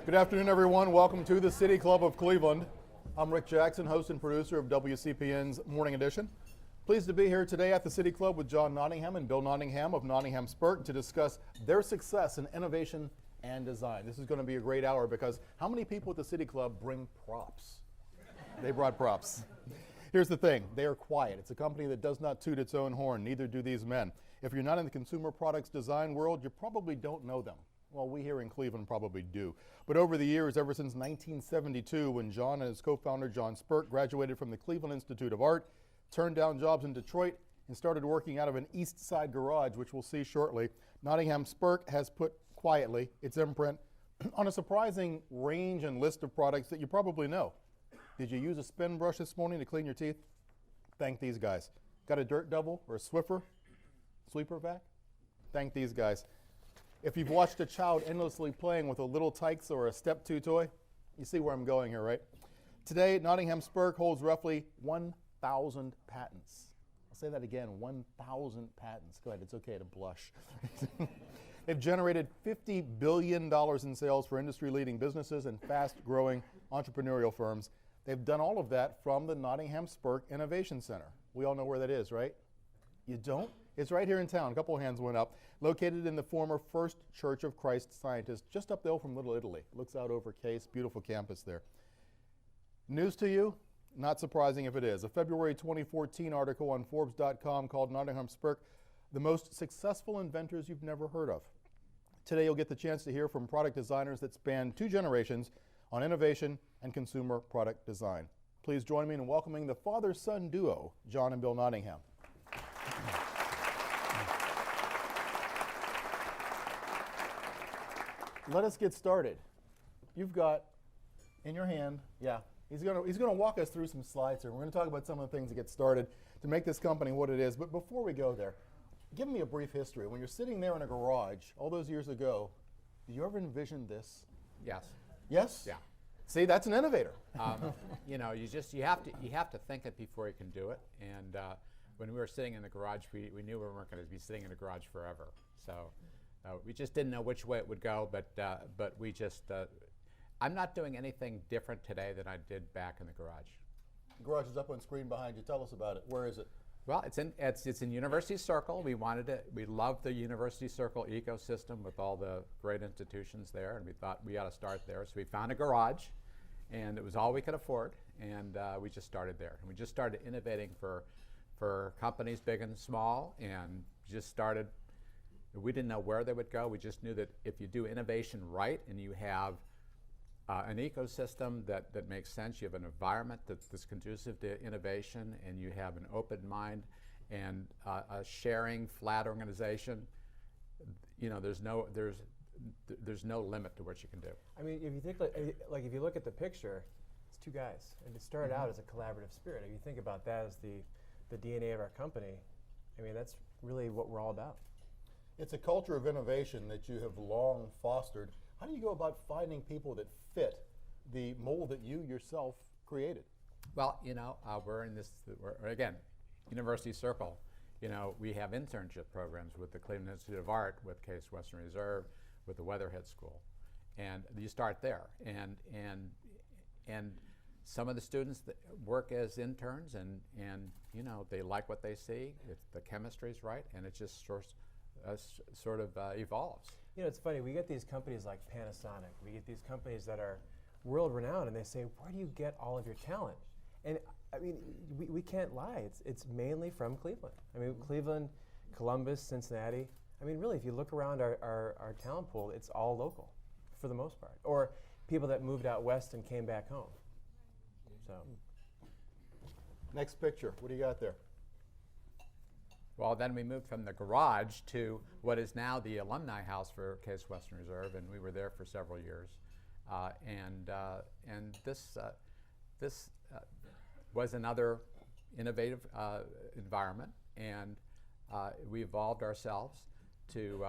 Good afternoon, everyone. Welcome to the City Club of Cleveland. I'm Rick Jackson, host and producer of WCPN's Morning Edition. Pleased to be here today at the City Club with John Nottingham and Bill Nottingham of Nottingham Spirk to discuss their success in innovation and design. This is going to be a great hour because how many people at the City Club bring props? They brought props. Here's the thing, they are quiet. It's a company that does not toot its own horn, neither do these men. If you're not in the consumer products design world, you probably don't know them. Well, we here in Cleveland probably do. But over the years, ever since 1972, when John and his co-founder John Spirk graduated from the Cleveland Institute of Art, turned down jobs in Detroit, and started working out of an East Side garage, which we'll see shortly, Nottingham Spirk has put quietly its imprint on a surprising range and list of products that you probably know. Did you use a spin brush this morning to clean your teeth? Thank these guys. Got a dirt devil or a Swiffer? Sweeper vac? Thank these guys. If you've watched a child endlessly playing with a Little Tykes or a Step 2 toy, you see where I'm going here, right? Today, Nottingham Spirk holds roughly 1,000 patents. I'll say that again, 1,000 patents. Go ahead, it's okay to blush. They've generated $50 billion in sales for industry-leading businesses and fast-growing entrepreneurial firms. They've done all of that from the Nottingham Spirk Innovation Center. We all know where that is, right? You don't? It's right here in town. A couple hands went up. Located in the former First Church of Christ Scientists, just up the hill from Little Italy. Looks out over Case, beautiful campus there. News to you? Not surprising if it is. A February 2014 article on Forbes.com called Nottingham Spirk the most successful inventors you've never heard of. Today you'll get the chance to hear from product designers that span 2 generations on innovation and consumer product design. Please join me in welcoming the father-son duo, John and Bill Nottingham. Let us get started. You've got in your hand, he's gonna walk us through some slides here. We're gonna talk about some of the things to get started to make this company what it is. But before we go there, give me a brief history. When you're sitting there in a garage all those years ago, did you ever envision this? Yes. Yes? Yeah. See, that's an innovator. You know, you have to think it before you can do it. And when we were sitting in the garage, we knew we weren't going to be sitting in the garage forever. So we just didn't know which way it would go. But we just I'm not doing anything different today than I did back in the garage. The garage is up on screen behind you. Tell us about it. Where is it? Well, it's in University Circle. We loved the University Circle ecosystem with all the great institutions there, and we thought we ought to start there. So we found a garage, and it was all we could afford, and we just started there. And we just started innovating for companies big and small, and just started. We didn't know where they would go. We just knew that if you do innovation right, and you have an ecosystem that makes sense, you have an environment that's conducive to innovation, and you have an open mind and a sharing, flat organization, you know, there's no limit to what you can do. I mean, if you think like if you look at the picture, it's 2 guys, and it started out as a collaborative spirit. If you think about that as the DNA of our company, I mean, that's really what we're all about. It's a culture of innovation that you have long fostered. How do you go about finding people that fit the mold that you yourself created? Well, you know, we're again, University Circle. You know, we have internship programs with the Cleveland Institute of Art, with Case Western Reserve, with the Weatherhead School, and you start there. And some of the students that work as interns, and you know, they like what they see. If the chemistry's right, and it just sort of evolves. You know, it's funny, we get these companies like Panasonic, we get these companies that are world-renowned, and they say, where do you get all of your talent? And I mean, we can't lie, it's mainly from Cleveland. I mean, Cleveland, Columbus, Cincinnati. I mean, really, if you look around our talent pool, it's all local, for the most part. Or people that moved out west and came back home. So. Next picture, what do you got there? Well, then we moved from the garage to what is now the alumni house for Case Western Reserve, and we were there for several years. And this was another innovative environment, and we evolved ourselves to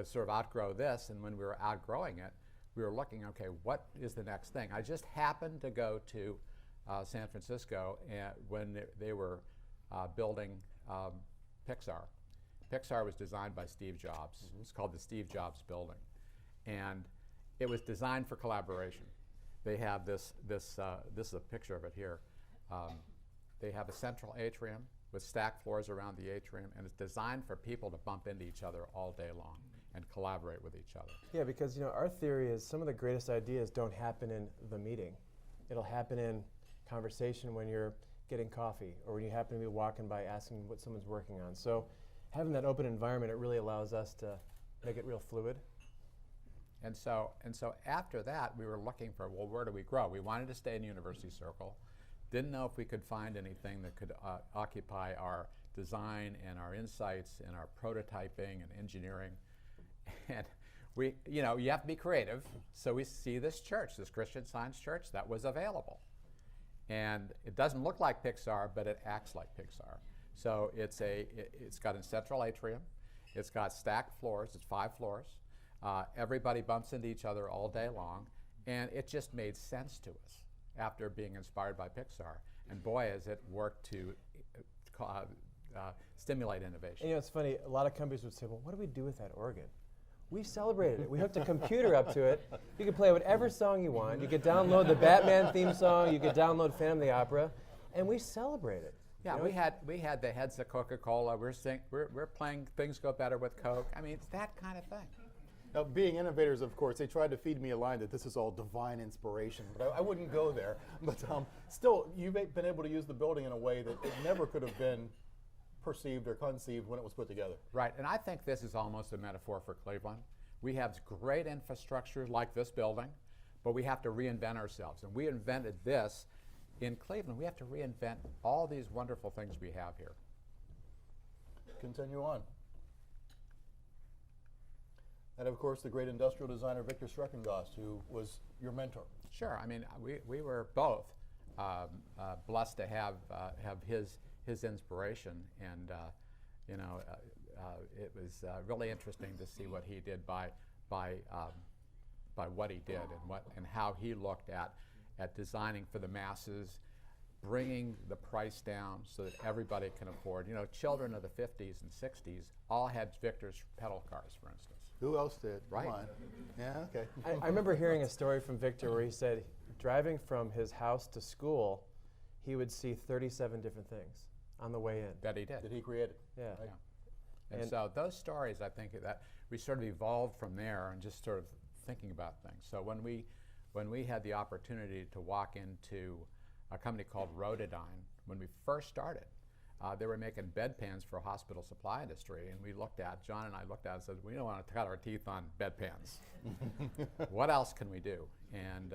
sort of outgrow this. And when we were outgrowing it, we were looking, okay, what is the next thing? I just happened to go to San Francisco when they were building Pixar. Pixar was designed by Steve Jobs. It's called the Steve Jobs Building. And it was designed for collaboration. They have this is a picture of it here. They have a central atrium with stacked floors around the atrium, and it's designed for people to bump into each other all day long and collaborate with each other. Yeah, because our theory is some of the greatest ideas don't happen in the meeting. It'll happen in conversation when you're getting coffee or when you happen to be walking by asking what someone's working on. So having that open environment, it really allows us to make it real fluid. And so after that, we were looking for, well, where do we grow? We wanted to stay in University Circle. Didn't know if we could find anything that could occupy our design and our insights and our prototyping and engineering. And you have to be creative. So we see this church, this Christian Science church, that was available. And it doesn't look like Pixar, but it acts like Pixar. So it's got a central atrium. It's got stacked floors. It's 5 floors. Everybody bumps into each other all day long. And it just made sense to us after being inspired by Pixar. And boy, has it worked to stimulate innovation. And it's funny, a lot of companies would say, well, what do we do with that organ? We celebrated it. We hooked a computer up to it. You could play whatever song you want. You could download the Batman theme song. You could download Phantom of the Opera. And we celebrate it. Yeah, we had the heads of Coca-Cola. We're playing Things Go Better with Coke. I mean, it's that kind of thing. Now, being innovators, of course, they tried to feed me a line that this is all divine inspiration, but I wouldn't go there. But still, you've been able to use the building in a way that it never could have been perceived or conceived when it was put together. Right, and I think this is almost a metaphor for Cleveland. We have great infrastructure like this building, but we have to reinvent ourselves. And we invented this in Cleveland. We have to reinvent all these wonderful things we have here. Continue on. And of course, the great industrial designer Victor Schreckengost, who was your mentor. Sure, I mean, we were both blessed to have his inspiration, and it was really interesting to see what he did by what he did and how he looked at designing for the masses, bringing the price down so that everybody can afford. Children of the 50s and 60s all had Victor's pedal cars, for instance. Who else did? Right. Come on. Yeah, okay. I remember hearing a story from Victor where he said driving from his house to school, he would see 37 different things on the way in. That he did. That he created. Yeah. Right. Yeah. And so those stories, I think that we sort of evolved from there and just sort of thinking about things. So when we had the opportunity to walk into a company called Rotodyne, when we first started, they were making bedpans for a hospital supply industry, and John and I looked at it and said, we don't want to cut our teeth on bedpans. What else can we do? And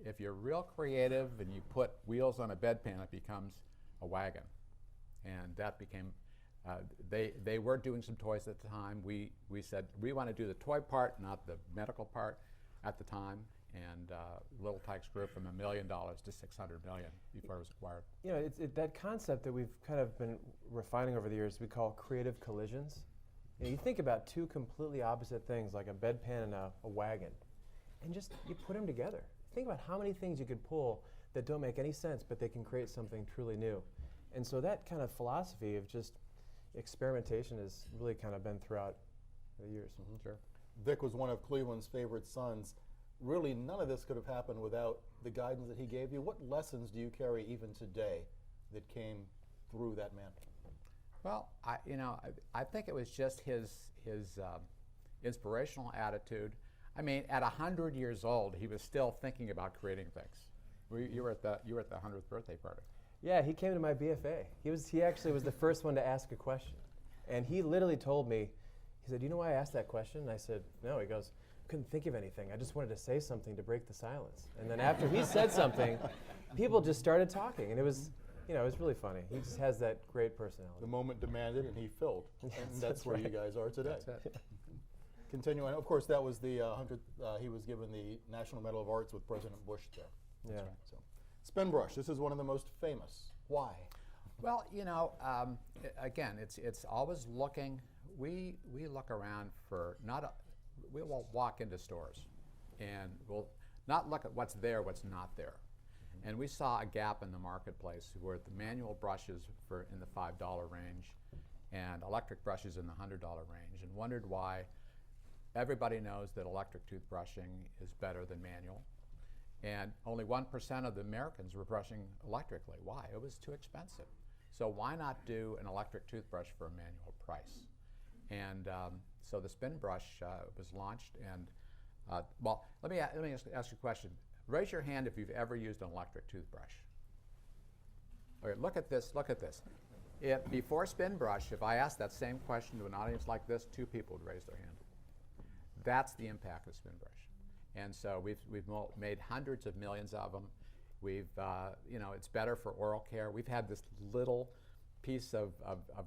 if you're real creative and you put wheels on a bedpan, it becomes a wagon. And that became, they were doing some toys at the time. We said, we want to do the toy part, not the medical part at the time. And Little Tykes grew from $1 million to $600 million before it was acquired. It's that concept that we've kind of been refining over the years we call creative collisions. You think about two completely opposite things like a bedpan and a wagon, and just you put them together. Think about how many things you could pull that don't make any sense, but they can create something truly new. And so that kind of philosophy of just experimentation has really kind of been throughout the years. Mm-hmm. Sure. Vic was one of Cleveland's favorite sons. Really, none of this could have happened without the guidance that he gave you. What lessons do you carry even today that came through that man? Well, I think it was just his inspirational attitude. I mean, at 100 years old, he was still thinking about creating things. You were at the 100th birthday party. Yeah, he came to my BFA. He actually was the first one to ask a question, and he literally told me, he said, "You know why I asked that question?" And I said, "No." He goes, "Couldn't think of anything. I just wanted to say something to break the silence." And then after he said something, people just started talking, and it was really funny. He just has that great personality. The moment demanded, and he filled. Yes, and that's where right. you guys are today. That's it. Continuing, of course, that was the 100th. He was given the National Medal of Arts with President Bush there. Yeah. Right. So, Spinbrush. This is one of the most famous. Why? Well, again, it's always looking. We look around for we will walk into stores, and we'll not look at what's there, what's not there. Mm-hmm. And we saw a gap in the marketplace where the manual brushes were in the $5 range, and electric brushes in the $100 range, and wondered why everybody knows that electric toothbrushing is better than manual. And only 1% of the Americans were brushing electrically. Why? It was too expensive. So why not do an electric toothbrush for a manual price? And so the spin brush was launched. And well, let me ask you a question. Raise your hand if you've ever used an electric toothbrush. Okay, look at this. Look at this. Before spin brush, if I asked that same question to an audience like this, 2 people would raise their hand. That's the impact of spin brush. And so we've made hundreds of millions of them. We've, it's better for oral care. We've had this little piece of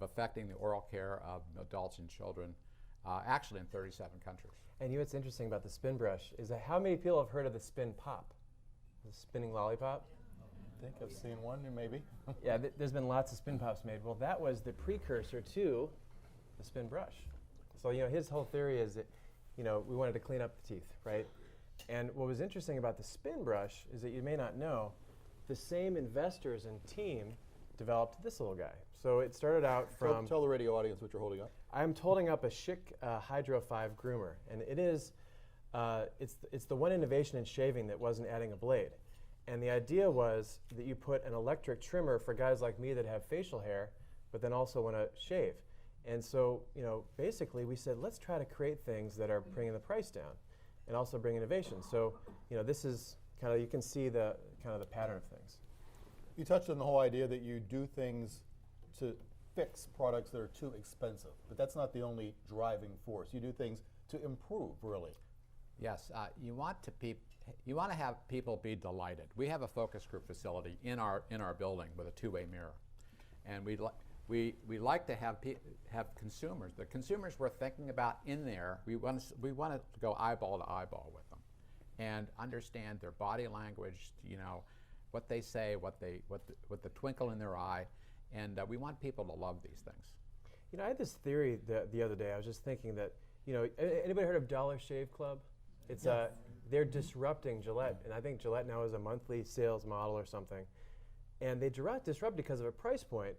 affecting the oral care of adults and children, actually in 37 countries. And you know what's interesting about the spin brush is that how many people have heard of the spin pop, the spinning lollipop? I think I've seen one, maybe. Yeah, there's been lots of spin pops made. Well, that was the precursor to the spin brush. So his whole theory is that we wanted to clean up the teeth, right? And what was interesting about the spin brush is that you may not know, the same investors and team developed this little guy. So it started out from... Tell the radio audience what you're holding up. I'm holding up a Schick Hydro 5 groomer, and it is, it's the one innovation in shaving that wasn't adding a blade. And the idea was that you put an electric trimmer for guys like me that have facial hair, but then also want to shave. And so, basically we said, let's try to create things that are bringing the price down and also bring innovation. So, this is kind of, you can see the pattern of things. You touched on the whole idea that you do things to fix products that are too expensive, but that's not the only driving force. You do things to improve, really. Yes, you want to have people be delighted. We have a focus group facility in our building with a 2-way mirror, and we like to have consumers. The consumers we're thinking about in there, we want to go eyeball to eyeball with them, and understand their body language. What they say, what the twinkle in their eye, and we want people to love these things. I had this theory the other day. I was just thinking that anybody heard of Dollar Shave Club? It's they're disrupting Gillette, and I think Gillette now is a monthly sales model or something. And they disrupt because of a price point,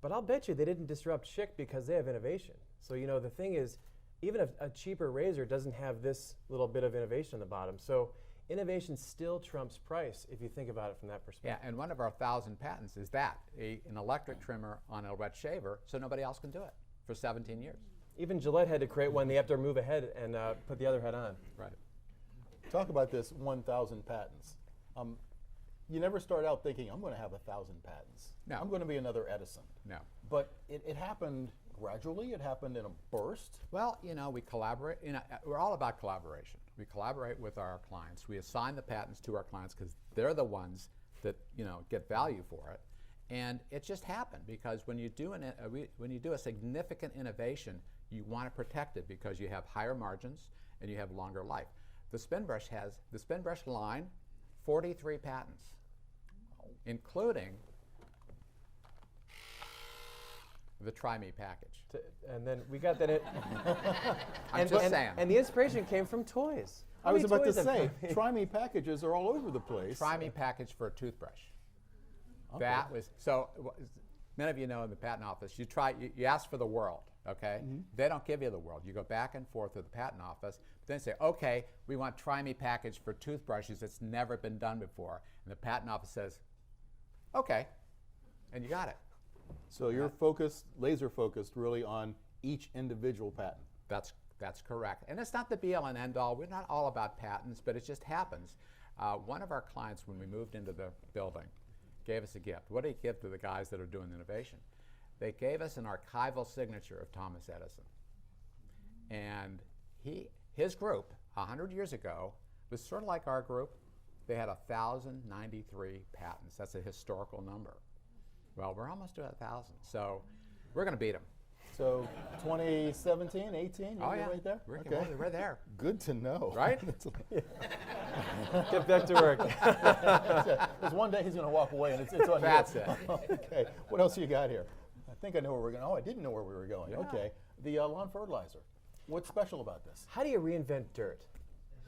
but I'll bet you they didn't disrupt Schick because they have innovation. So the thing is, even a cheaper razor doesn't have this little bit of innovation on the bottom. So innovation still trumps price if you think about it from that perspective. Yeah, and one of our 1,000 patents is that, an electric trimmer on a wet shaver, so nobody else can do it for 17 years. Even Gillette had to create one. They have to remove a head and put the other head on. Right. Talk about this 1,000 patents. You never start out thinking, I'm going to have 1,000 patents. No. I'm going to be another Edison. No. But it happened gradually. It happened in a burst. Well, we collaborate. We're all about collaboration. We collaborate with our clients. We assign the patents to our clients because they're the ones that get value for it. And it just happened because when you do a significant innovation, you want to protect it because you have higher margins and you have longer life. The spin brush line, 43 patents, including the Try Me package. And then we got that. I'm just saying. And the inspiration came from toys. I was about to say, Try Me packages are all over the place. Try Me package for a toothbrush. Okay. That was many of you know in the patent office, you ask for the world, okay? Mm-hmm. They don't give you the world. You go back and forth with the patent office, but then say, okay, we want Try Me package for toothbrushes that's never been done before. And the patent office says, okay, and you got it. So you're focused, laser focused, really on each individual patent. That's correct. And it's not the be all and end all. We're not all about patents, but it just happens. One of our clients, when we moved into the building, gave us a gift. What did he give to the guys that are doing innovation? They gave us an archival signature of Thomas Edison. And his group, 100 years ago, was sort of like our group. They had 1,093 patents. That's a historical number. Well, we're almost to 1,000, so we're going to beat them. So 2017, 18, oh, yeah. right there? We're there. Good to know. Right? Get back to work. Because one day he's going to walk away and it's on That's you. it. Okay, what else you got here? I think I know where we're going. Oh, I didn't know where we were going. Yeah. Okay, the lawn fertilizer. What's special about this? How do you reinvent dirt?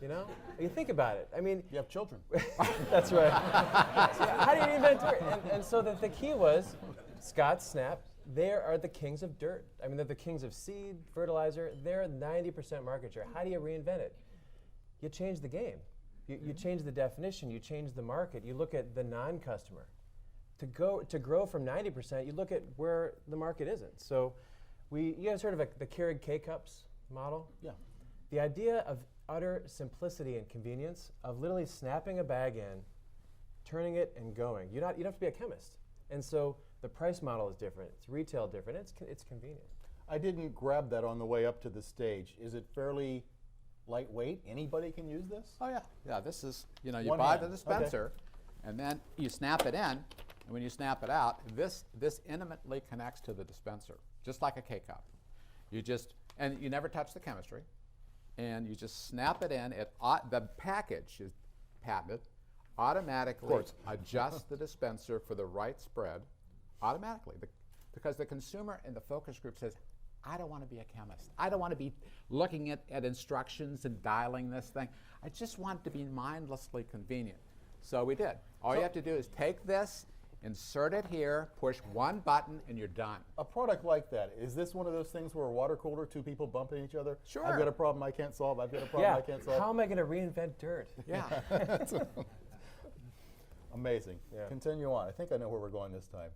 You think about it. I mean, You have children. that's right. So how do you reinvent dirt? And so the key was Scott Snap they are the kings of dirt. I mean, they're the kings of seed, fertilizer. They're 90% market share. How do you reinvent it? You change the game. You change the definition. You change the market. You look at the non-customer. To grow from 90%, you look at where the market isn't. So you have sort of the Keurig K-Cups model. Yeah. The idea of utter simplicity and convenience of literally snapping a bag in, turning it and going. You don't have to be a chemist. And so the price model is different. It's retail different. It's convenient. I didn't grab that on the way up to the stage. Is it fairly lightweight? Anybody can use this? Oh yeah, yeah. This is, you One buy hand. the dispenser, and then you snap it in, and when you snap it out, this intimately connects to the dispenser, just like a K-cup. And you never touch the chemistry, and you just snap it in. The package is patented. Automatically adjusts the dispenser for the right spread, automatically, because the consumer in the focus group says, I don't want to be a chemist. I don't want to be looking at instructions and dialing this thing. I just want it to be mindlessly convenient. So we did. All you have to do is take this, insert it here, push one button, and you're done. A product like that, is this one of those things where a water cooler, two people bumping each other? Sure. I've got a problem I can't solve. I've got a problem I can't solve. How am I going to reinvent dirt? Yeah. Amazing. Yeah. Continue on. I think I know where we're going this time.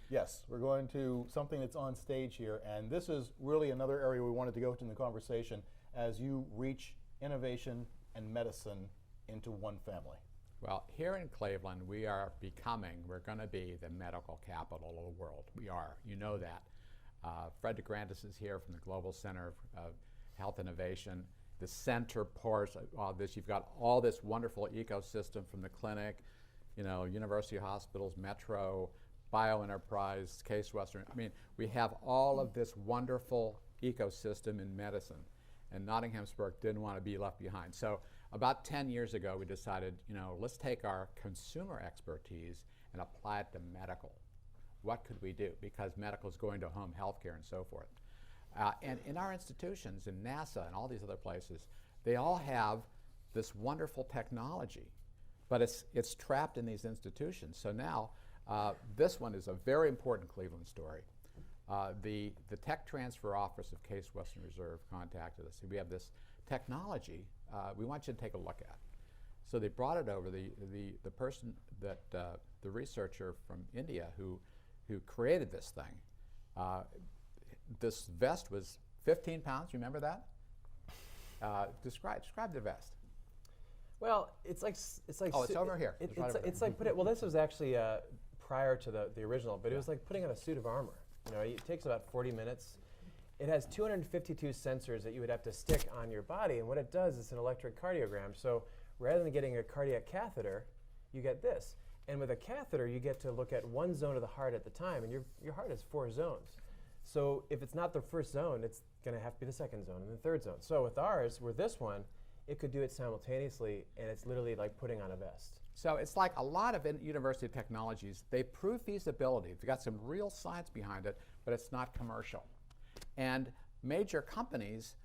Yes, we're going to something that's on stage here, and this is really another area we wanted to go into in the conversation as you reach innovation and medicine into one family. Well, here in Cleveland, we're going to be the medical capital of the world. We are, you know that. Fred DeGrantis is here from the Global Center of Health Innovation. The center part of all this, you've got all this wonderful ecosystem from the clinic, university hospitals, Metro, BioEnterprise, Case Western. I mean, we have all of this wonderful ecosystem in medicine, and Nottingham Spirk didn't want to be left behind. So about 10 years ago, we decided, let's take our consumer expertise and apply it to medical. What could we do? Because medical is going to home healthcare and so forth. And in our institutions, in NASA and all these other places, they all have this wonderful technology, but it's trapped in these institutions. So now, this one is a very important Cleveland story. The Tech Transfer Office of Case Western Reserve contacted us. We have this technology we want you to take a look at. So they brought it over. The person that the researcher from India who created this thing. This vest was 15 pounds. Remember that? Describe the vest. Well, it's like Oh, it's over here. It's right over it's like well, this was actually prior to the original, but it was like putting on a suit of armor. It takes about 40 minutes. It has 252 sensors that you would have to stick on your body, and what it does is an electrocardiogram. So rather than getting a cardiac catheter, you get this. And with a catheter, you get to look at one zone of the heart at the time, and your heart has 4 zones. So if it's not the first zone, it's going to have to be the second zone and the third zone. So with this one, it could do it simultaneously, and it's literally like putting on a vest. So it's like a lot of university technologies, they prove feasibility. They've got some real science behind it, but it's not commercial. And major companies,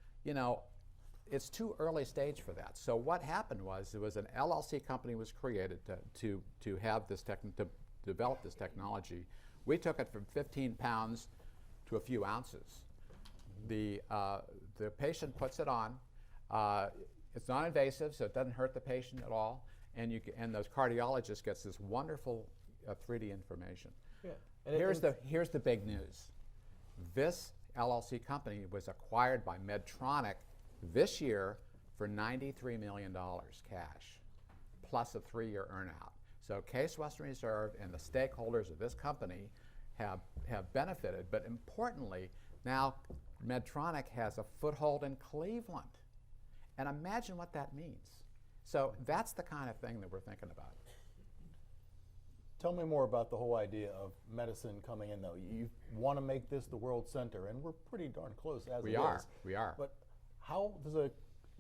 it's too early stage for that. So what happened was there was an LLC company was created to have this to develop this technology. We took it from 15 pounds to a few ounces. The patient puts it on. It's non-invasive, so it doesn't hurt the patient at all. And those cardiologists gets this wonderful 3D information. Yeah. Here's the big news. This LLC company was acquired by Medtronic this year for $93 million cash, plus a 3-year earnout. So Case Western Reserve and the stakeholders of this company have benefited, but importantly, now Medtronic has a foothold in Cleveland. And imagine what that means. So that's the kind of thing that we're thinking about. Tell me more about the whole idea of medicine coming in, though. You want to make this the world center, and we're pretty darn close as it is. We are. But how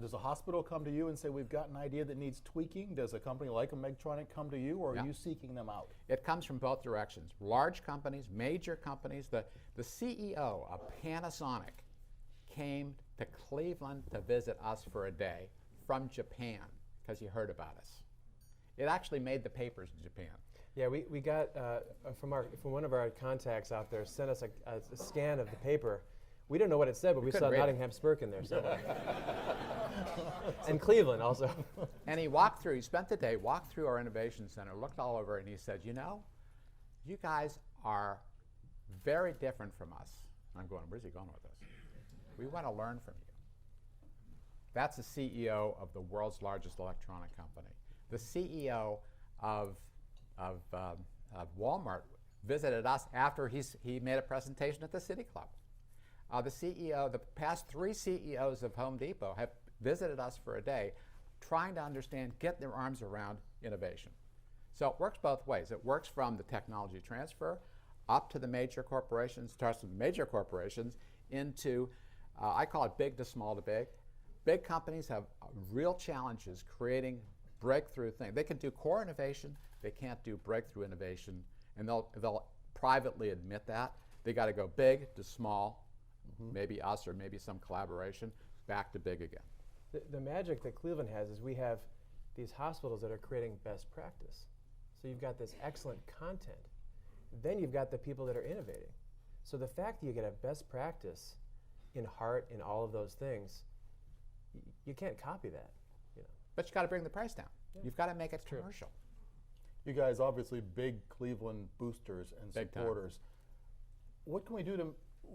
does a hospital come to you and say, we've got an idea that needs tweaking? Does a company like a Medtronic come to you, or are you seeking them out? It comes from both directions. Large companies, major companies. The CEO of Panasonic came to Cleveland to visit us for a day from Japan because he heard about us. It actually made the papers in Japan. Yeah, we got from one of our contacts out there sent us a scan of the paper. We didn't know what it said, but we saw Nottingham Spirk in there somewhere. And Cleveland also. And he spent the day, walked through our innovation center, looked all over, and he said, you know, you guys are very different from us. And I'm going, where's he going with this? We want to learn from you. That's the CEO of the world's largest electronic company. The CEO of Walmart visited us after he made a presentation at the City Club. The past 3 CEOs of Home Depot have visited us for a day, trying to understand, get their arms around innovation. So it works both ways. It works from the technology transfer up to the major corporations, starts with the major corporations into, I call it big to small to big. Big companies have real challenges creating breakthrough things. They can do core innovation, they can't do breakthrough innovation, and they'll privately admit that. They got to go big to small, maybe us or maybe some collaboration, back to big again. The magic that Cleveland has is we have these hospitals that are creating best practice. So you've got this excellent content. Then you've got the people that are innovating. So the fact that you get a best practice in heart in all of those things, you can't copy that. You know. But you got to bring the price down. Yeah. You've got to make it commercial. You guys obviously big Cleveland boosters and Big time. supporters. What can we do to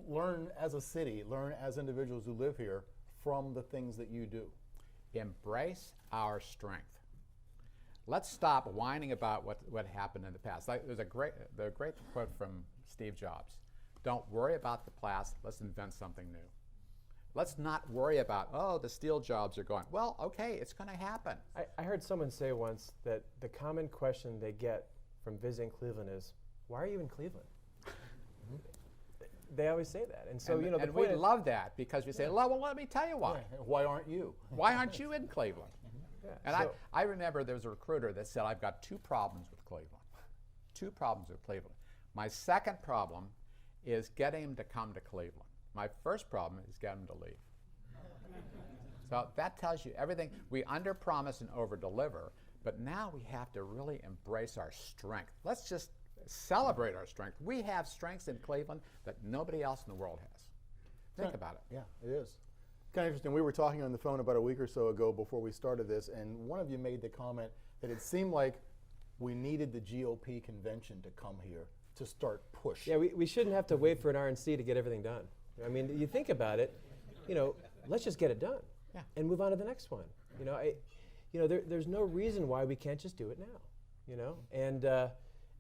learn as a city, learn as individuals who live here from the things that you do? Embrace our strength. Let's stop whining about what happened in the past. There's a great quote from Steve Jobs. Don't worry about the past, let's invent something new. Let's not worry about, oh, the steel jobs are going. Well, okay, it's going to happen. I heard someone say once that the common question they get from visiting Cleveland is, why are you in Cleveland? They always say that. And so, and we love that because we say, well, let me tell you why. Yeah. Why aren't you? Why aren't you in Cleveland? Yeah, And so I remember there was a recruiter that said, I've got 2 problems with Cleveland. 2 problems with Cleveland. My second problem is getting him to come to Cleveland. My first problem is getting him to leave. So that tells you everything. We under-promise and over-deliver, but now we have to really embrace our strength. Let's just celebrate our strength. We have strengths in Cleveland that nobody else in the world has. Think about it. Yeah, it is. Kind of interesting. We were talking on the phone about a week or so ago before we started this, and one of you made the comment that it seemed like we needed the GOP convention to come here to start push. yeah, we shouldn't have to wait for an RNC to get everything done. I mean, you think about it, let's just get it done and move on to the next one. There's no reason why we can't just do it now.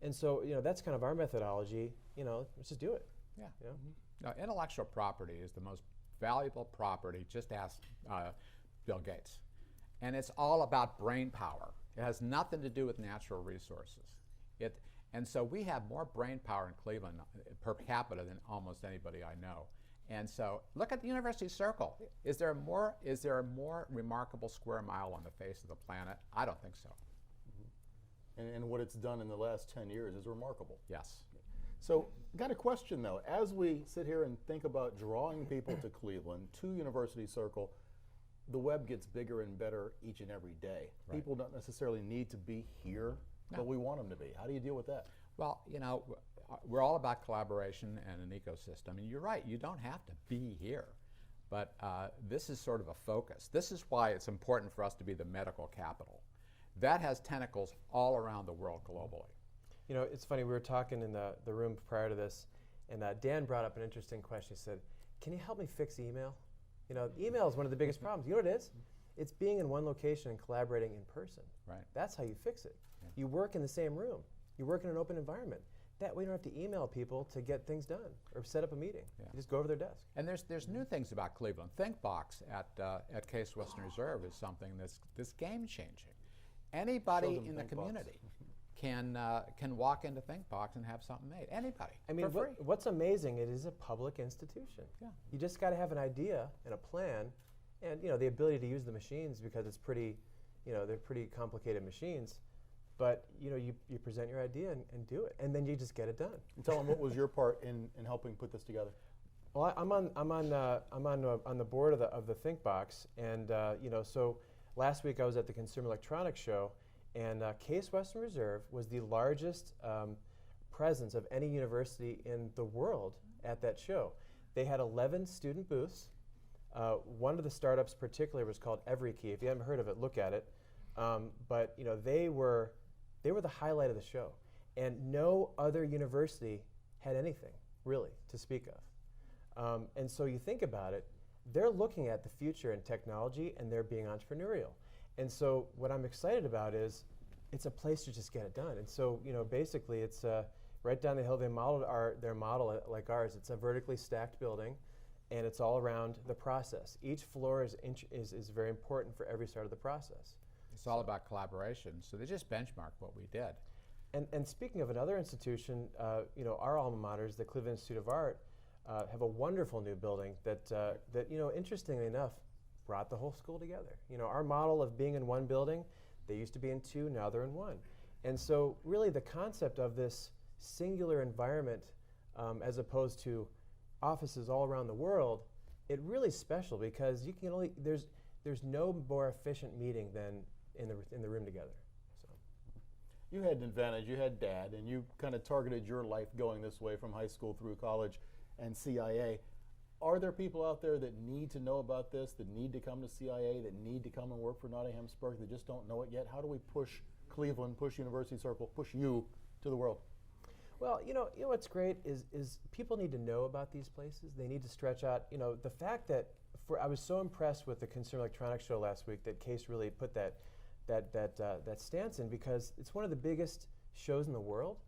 And so that's kind of our methodology. Let's just do it. Yeah. Now, intellectual property is the most valuable property. Just ask Bill Gates. And it's all about brain power. It has nothing to do with natural resources. And so we have more brain power in Cleveland per capita than almost anybody I know. And so look at the University Circle. Is there a more remarkable square mile on the face of the planet? I don't think so. And what it's done in the last 10 years is remarkable. Yes. So, got a question though. As we sit here and think about drawing people to Cleveland, to University Circle, the web gets bigger and better each and every day. Right. People don't necessarily need to be here, but we want them to be. How do you deal with that? Well, we're all about collaboration and an ecosystem. And you're right, you don't have to be here. But this is sort of a focus. This is why it's important for us to be the medical capital. That has tentacles all around the world globally. It's funny, we were talking in the room prior to this, and Dan brought up an interesting question. He said, can you help me fix email? Email is one of the biggest problems. You know what it is? It's being in one location and collaborating in person. Right. That's how you fix it. Yeah. You work in the same room. You work in an open environment. That way you don't have to email people to get things done or set up a meeting. Yeah. You just go over their desk. And there's new things about Cleveland. ThinkBox at Case Western Reserve is something that's game-changing. Anybody in the community can walk into ThinkBox and have something made. Anybody. I mean, for free. what's amazing, it is a public institution. Yeah. You just got to have an idea and a plan, and the ability to use the machines because it's pretty, they're pretty complicated machines. But you present your idea and do it, and then you just get it done. And tell them what was your part in helping put this together. Well, I'm on the board of the ThinkBox, and so last week I was at the Consumer Electronics Show, And Case Western Reserve was the largest presence of any university in the world at that show. They had 11 student booths. One of the startups particularly was called EveryKey. If you haven't heard of it, look at it. But you know, they were the highlight of the show. And no other university had anything, really, to speak of. And so you think about it, they're looking at the future in technology and they're being entrepreneurial. And so what I'm excited about is it's a place to just get it done. And so, you know, basically it's right down the hill. They modeled their model like ours. It's a vertically stacked building, and it's all around the process. Each floor is very important for every start of the process. It's all about collaboration. So they just benchmark what we did. And speaking of another institution, you know, our alma maters, the Cleveland Institute of Art, have a wonderful new building that you know, interestingly enough, brought the whole school together. You know, our model of being in one building, they used to be in two, now they're in one. And so really the concept of this singular environment as opposed to offices all around the world, it really is special because you can there's no more efficient meeting than in the room together. So. You had an advantage, you had Dad, and you kind of targeted your life going this way from high school through college and CIA. Are there people out there that need to know about this, that need to come to CIA, that need to come and work for Nottingham Spirk, that just don't know it yet? How do we push Cleveland, push University Circle, push you to the world? Well, you know what's great is people need to know about these places. They need to stretch out. You know, the fact that I was so impressed with the Consumer Electronics Show last week that Case really put that stance in, because it's one of the biggest shows in the world.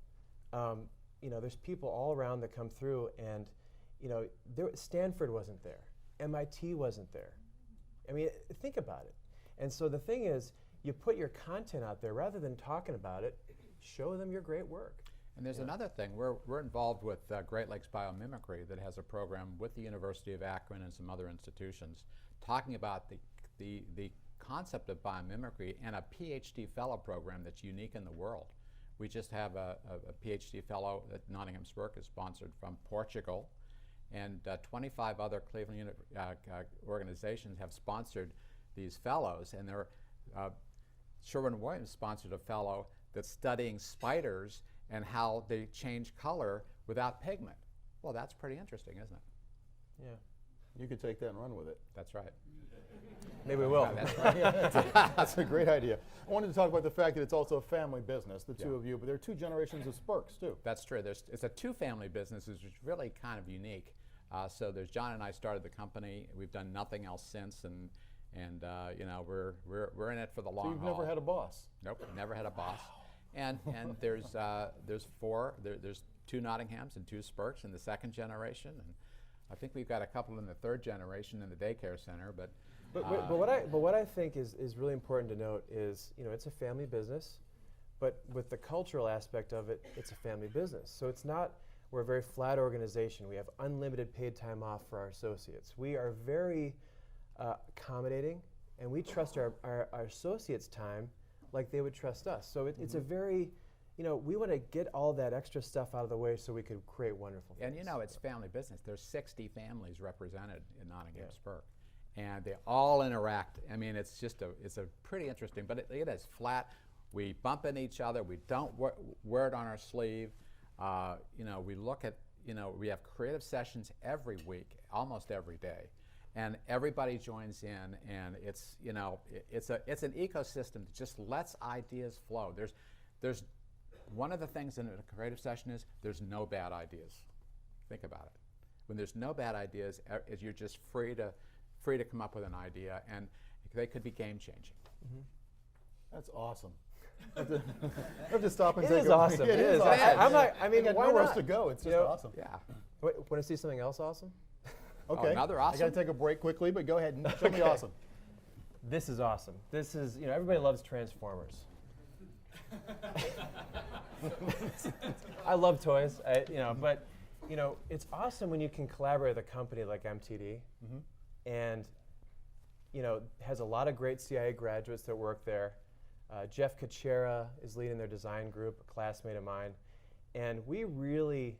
You know, there's people all around that come through, and you know, Stanford wasn't there, MIT wasn't there. I mean, think about it. And so the thing is, you put your content out there rather than talking about it. Show them your great work. And there's another thing. We're involved with Great Lakes Biomimicry that has a program with the University of Akron and some other institutions talking about the concept of biomimicry, and a PhD fellow program that's unique in the world. We just have a PhD fellow that Nottingham Spirk is sponsored from Portugal, and 25 other Cleveland organizations have sponsored these fellows, and Sherwin-Williams sponsored a fellow that's studying spiders and how they change color without pigment. Well, that's pretty interesting, isn't it? Yeah. You could take that and run with it. That's right. Maybe we will. That's right. That's a great idea. I wanted to talk about the fact that it's also a family business, the two of you, but there are two generations of Spirks, too. That's true. It's a two-family business, which is really kind of unique. So there's John and I started the company. We've done nothing else since, and you know, we're in it for the long haul. So you've never had a boss? Nope, never had a boss. And there's two Nottinghams and two Spirks in the second generation, and I think we've got a couple in the third generation in the daycare center. But what I think is really important to note is, you know, it's a family business, but with the cultural aspect of it, it's a family business. So it's not, we're a very flat organization. We have unlimited paid time off for our associates. We are very accommodating, and we trust our associates' time like they would trust us. So it's a very, you know, we want to get all that extra stuff out of the way so we could create wonderful things. And you know, it's family business. There's 60 families represented in Nottingham Spirk, and they all interact. I mean, it's a pretty interesting, but it is flat. We bump into each other. We don't wear it on our sleeve. You know, we look at, you know, we have creative sessions every week, almost every day. And everybody joins in, and it's, you know, it's an ecosystem that just lets ideas flow. There's one of the things in a creative session is there's no bad ideas. Think about it. When there's no bad ideas, you're just free to come up with an idea, and they could be game changing. Mm-hmm. That's awesome. I have to stop and It take is a awesome. Yeah, It is. awesome. I'm not. I mean, got why nowhere not? else to go. It's You just know, awesome. Yeah. Want to see something else awesome? Okay. Another I awesome? got to take a break quickly, but go ahead and show me awesome. This is awesome. This is, you know, everybody loves Transformers. I love toys, you know, but you know, it's awesome when you can collaborate with a company like MTD, and you know, has a lot of great CIA graduates that work there. Jeff Kachera is leading their design group, a classmate of mine, and we really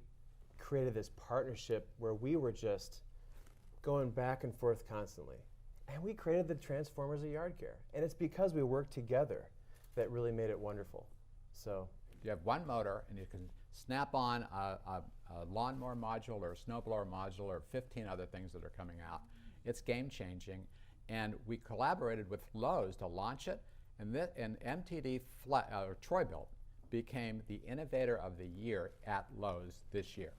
created this partnership where we were just going back and forth constantly. And we created the Transformers of Yard Care. And it's because we worked together that really made it wonderful. So You have one motor, and you can snap on a lawnmower module or a snowblower module or 15 other things that are coming out. It's game-changing, and we collaborated with Lowe's to launch it, and MTD or Troy-Bilt became the Innovator of the Year at Lowe's this year.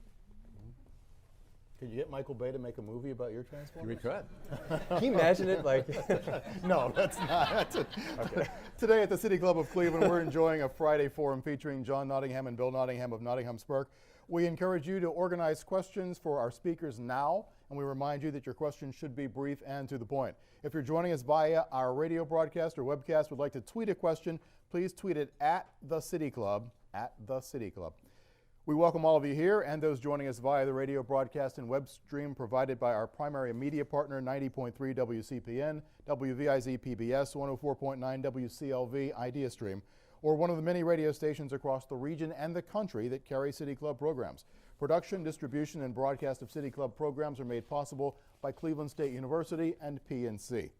Could you get Michael Bay to make a movie about your Transformers? We could. can you imagine it like? No, that's not. That's it. Okay. Today at the City Club of Cleveland, we're enjoying a Friday forum featuring John Nottingham and Bill Nottingham of Nottingham Spirk. We encourage you to organize questions for our speakers now, and we remind you that your questions should be brief and to the point. If you're joining us via our radio broadcast or webcast, would like to tweet a question, please tweet it at the City Club, at the City Club. We welcome all of you here and those joining us via the radio broadcast and web stream provided by our primary media partner, 90.3 WCPN, WVIZ PBS, 104.9 WCLV Idea Stream, or one of the many radio stations across the region and the country that carry City Club programs. Production, distribution, and broadcast of City Club programs are made possible by Cleveland State University and PNC.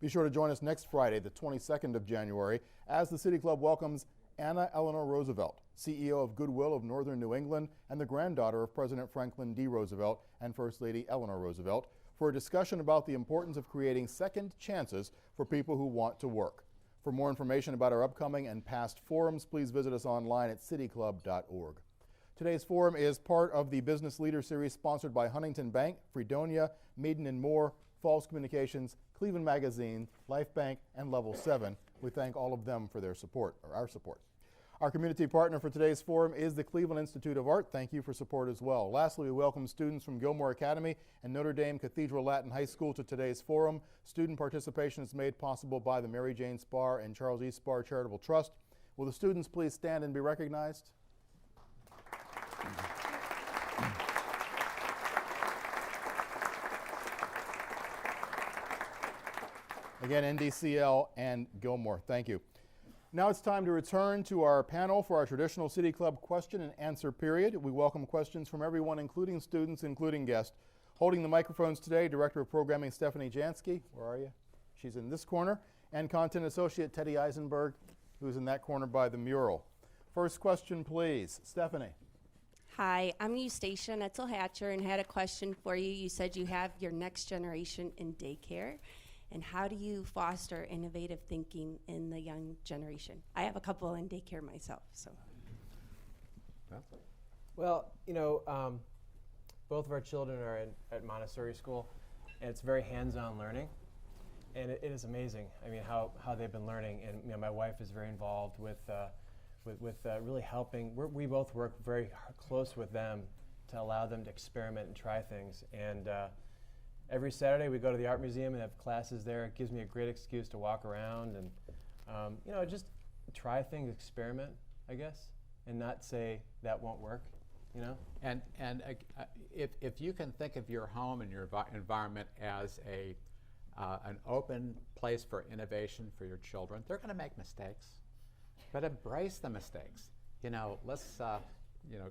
Be sure to join us next Friday, the 22nd of January, as the City Club welcomes Anna Eleanor Roosevelt, CEO of Goodwill of Northern New England and the granddaughter of President Franklin D. Roosevelt and First Lady Eleanor Roosevelt, for a discussion about the importance of creating second chances for people who want to work. For more information about our upcoming and past forums, please visit us online at cityclub.org. Today's forum is part of the Business Leader Series sponsored by Huntington Bank, Fredonia, Meaden and Moore, Falls Communications, Cleveland Magazine, Life Bank, and Level 7. We thank all of them for their support, or our support. Our community partner for today's forum is the Cleveland Institute of Art. Thank you for support as well. Lastly, we welcome students from Gilmore Academy and Notre Dame Cathedral Latin High School to today's forum. Student participation is made possible by the Mary Jane Spar and Charles E. Spar Charitable Trust. Will the students please stand and be recognized? Again, NDCL and Gilmore, thank you. Now it's time to return to our panel for our traditional City Club question and answer period. We welcome questions from everyone, including students, including guests. Holding the microphones today, Director of Programming Stephanie Jansky. Where are you? She's in this corner. And Content Associate Teddy Eisenberg, who's in that corner by the mural. First question, please. Stephanie. Hi, I'm Eustacia Netzel-Hatcher and had a question for you. You said you have your next generation in daycare. And how do you foster innovative thinking in the young generation? I have a couple in daycare myself, so. Well, you know, both of our children are at Montessori school, and it's very hands-on learning, and it is amazing. I mean, how they've been learning, and you know, my wife is very involved with really helping. We both work very close with them to allow them to experiment and try things, and. Every Saturday we go to the art museum and have classes there. It gives me a great excuse to walk around and, you know, just try things, experiment, I guess, and not say that won't work, you know? And if you can think of your home and your environment as an open place for innovation for your children, they're going to make mistakes, but embrace the mistakes. You know, let's, you know,